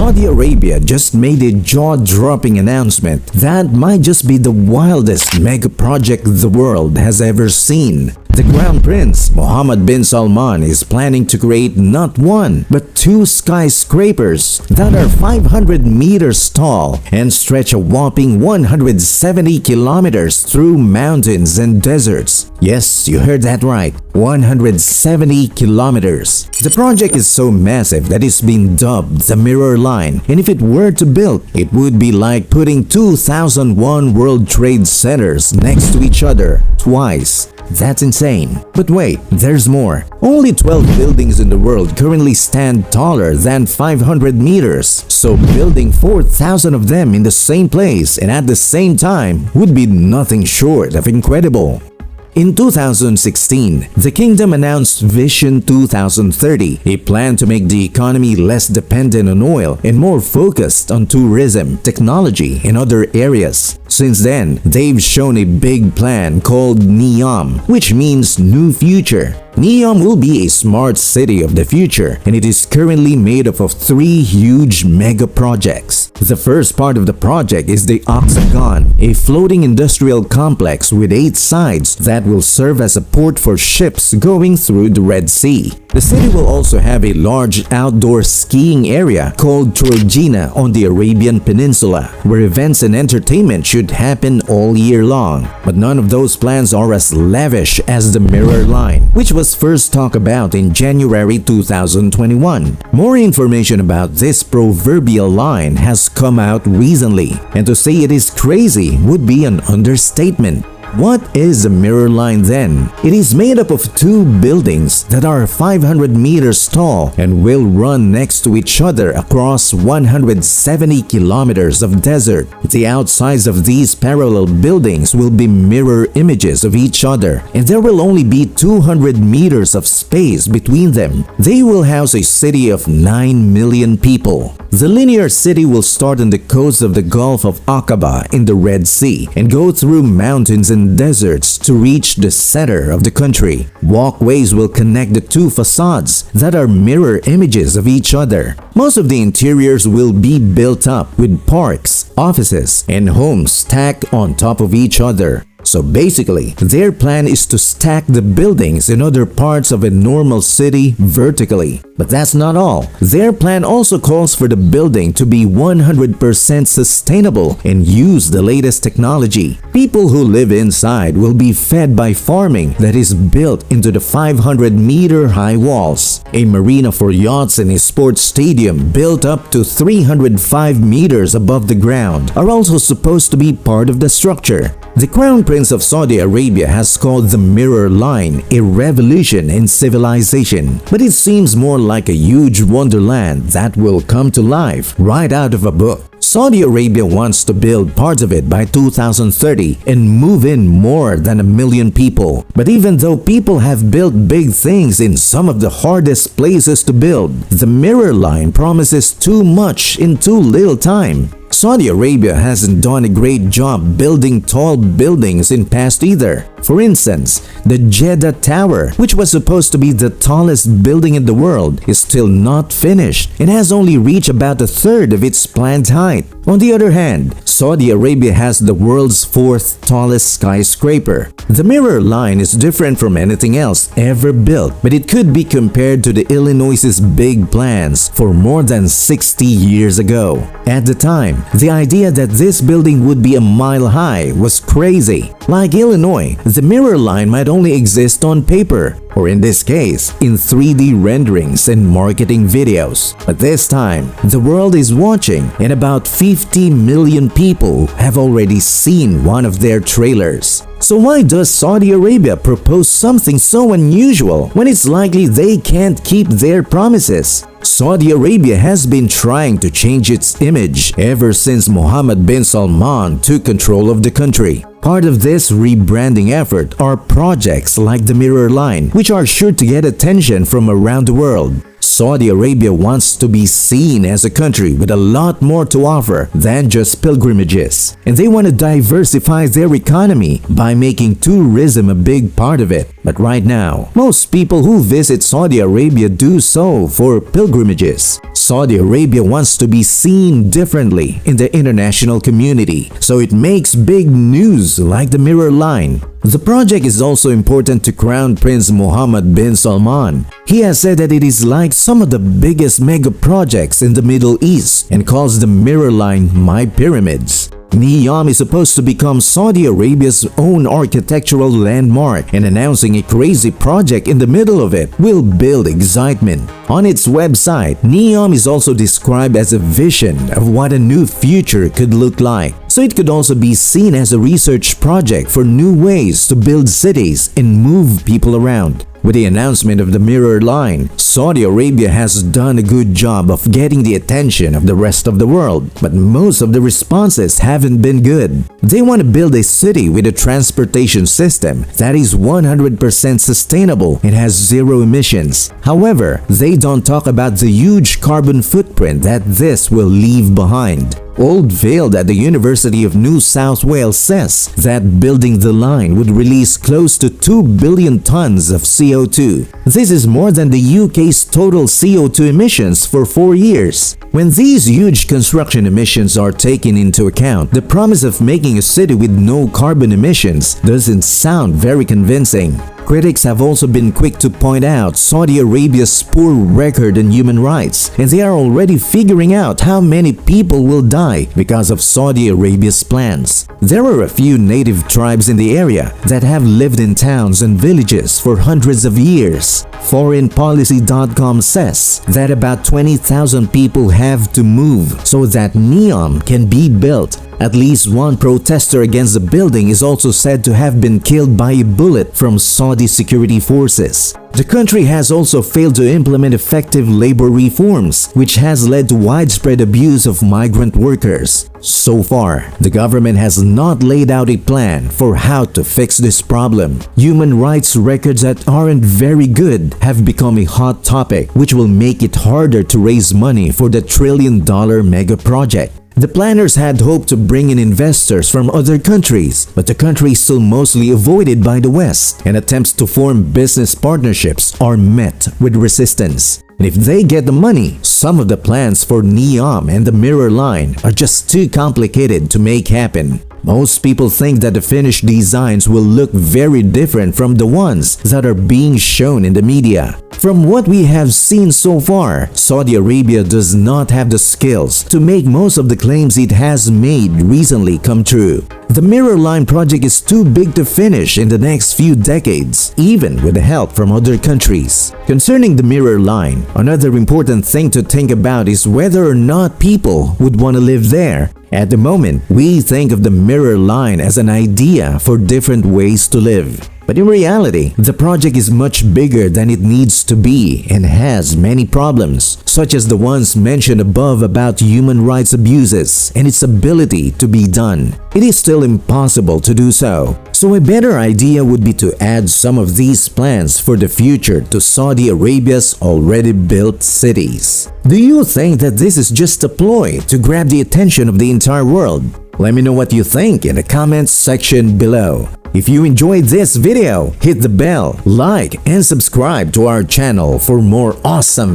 Saudi Arabia just made a jaw-dropping announcement that might just be the wildest mega project the world has ever seen. The Crown Prince, Mohammed bin Salman, is planning to create not one, but two skyscrapers that are 500 meters tall and stretch a whopping 170 kilometers through mountains and deserts. Yes, you heard that right, 170 kilometers. The project is so massive that it's been dubbed the Mirror Line, and if it were to build, it would be like putting 2001 World Trade Centers next to each other twice. That's insane. But wait, there's more. Only 12 buildings in the world currently stand taller than 500 meters. So building 4,000 of them in the same place and at the same time would be nothing short of incredible. In 2016, the kingdom announced Vision 2030, a plan to make the economy less dependent on oil and more focused on tourism, technology, and other areas. Since then, they've shown a big plan called Neom, which means New Future. Neom will be a smart city of the future, and it is currently made up of 3 huge mega projects. The first part of the project is the Octagon, a floating industrial complex with 8 sides that will serve as a port for ships going through the Red Sea. The city will also have a large outdoor skiing area called Trojena on the Arabian Peninsula, where events and entertainment should happen all year long. But none of those plans are as lavish as the Mirror Line, which was first talked about in January 2021. More information about this proverbial line has come out recently, and to say it is crazy would be an understatement. What is a Mirror Line then? It is made up of 2 buildings that are 500 meters tall and will run next to each other across 170 kilometers of desert. The outsides of these parallel buildings will be mirror images of each other, and there will only be 200 meters of space between them. They will house a city of 9 million people. The linear city will start on the coast of the Gulf of Aqaba in the Red Sea and go through mountains and deserts to reach the center of the country. Walkways will connect the 2 facades that are mirror images of each other. Most of the interiors will be built up with parks, offices, and homes stacked on top of each other. So basically, their plan is to stack the buildings in other parts of a normal city vertically. But that's not all. Their plan also calls for the building to be 100% sustainable and use the latest technology. People who live inside will be fed by farming that is built into the 500-meter high walls. A marina for yachts and a sports stadium built up to 305 meters above the ground are also supposed to be part of the structure. The Crown Prince of Saudi Arabia has called the Mirror Line a revolution in civilization, but it seems more like a huge wonderland that will come to life right out of a book. Saudi Arabia wants to build parts of it by 2030 and move in more than 1 million people. But even though people have built big things in some of the hardest places to build, the Mirror Line promises too much in too little time. Saudi Arabia hasn't done a great job building tall buildings in past either. For instance, the Jeddah Tower, which was supposed to be the tallest building in the world, is still not finished and has only reached about 1/3 of its planned height. On the other hand, Saudi Arabia has the world's 4th tallest skyscraper. The Mirror Line is different from anything else ever built, but it could be compared to the Illinois' big plans for more than 60 years ago. At the time, the idea that this building would be a mile high was crazy. Like Illinois, the Mirror Line might only exist on paper, or in this case, in 3D renderings and marketing videos. But this time, the world is watching, and about 50 million people have already seen one of their trailers. So why does Saudi Arabia propose something so unusual when it's likely they can't keep their promises? Saudi Arabia has been trying to change its image ever since Mohammed bin Salman took control of the country. Part of this rebranding effort are projects like the Mirror Line, which are sure to get attention from around the world. Saudi Arabia wants to be seen as a country with a lot more to offer than just pilgrimages. And they want to diversify their economy by making tourism a big part of it. But right now, most people who visit Saudi Arabia do so for pilgrimages. Saudi Arabia wants to be seen differently in the international community, so it makes big news like the Mirror Line. The project is also important to Crown Prince Mohammed bin Salman. He has said that it is like some of the biggest mega projects in the Middle East and calls the Mirror Line My Pyramids. Neom is supposed to become Saudi Arabia's own architectural landmark, and announcing a crazy project in the middle of it will build excitement. On its website, Neom is also described as a vision of what a new future could look like. So it could also be seen as a research project for new ways to build cities and move people around. With the announcement of the Mirror Line, Saudi Arabia has done a good job of getting the attention of the rest of the world, but most of the responses haven't been good. They want to build a city with a transportation system that is 100% sustainable and has zero emissions. However, they don't talk about the huge carbon footprint that this will leave behind. Oldfield at the University of New South Wales says that building the line would release close to 2 billion tons of CO2. This is more than the UK's total CO2 emissions for 4 years. When these huge construction emissions are taken into account, the promise of making a city with no carbon emissions doesn't sound very convincing. Critics have also been quick to point out Saudi Arabia's poor record in human rights, and they are already figuring out how many people will die because of Saudi Arabia's plans. There are a few native tribes in the area that have lived in towns and villages for hundreds of years. Foreignpolicy.com says that about 20,000 people have to move so that Neom can be built. At least one protester against the building is also said to have been killed by a bullet from Saudi security forces. The country has also failed to implement effective labor reforms, which has led to widespread abuse of migrant workers. So far, the government has not laid out a plan for how to fix this problem. Human rights records that aren't very good have become a hot topic, which will make it harder to raise money for the trillion-dollar mega project. The planners had hoped to bring in investors from other countries, but the country is still mostly avoided by the West, and attempts to form business partnerships are met with resistance. And if they get the money, some of the plans for Neom and the Mirror Line are just too complicated to make happen. Most people think that the finished designs will look very different from the ones that are being shown in the media. From what we have seen so far, Saudi Arabia does not have the skills to make most of the claims it has made recently come true. The Mirror Line project is too big to finish in the next few decades, even with the help from other countries. Concerning the Mirror Line, another important thing to think about is whether or not people would want to live there. At the moment, we think of the Mirror Line as an idea for different ways to live. But in reality, the project is much bigger than it needs to be and has many problems, such as the ones mentioned above about human rights abuses and its ability to be done. It is still impossible to do so. So a better idea would be to add some of these plans for the future to Saudi Arabia's already built cities. Do you think that this is just a ploy to grab the attention of the entire world? Let me know what you think in the comments section below. If you enjoyed this video, hit the bell, like, and subscribe to our channel for more awesome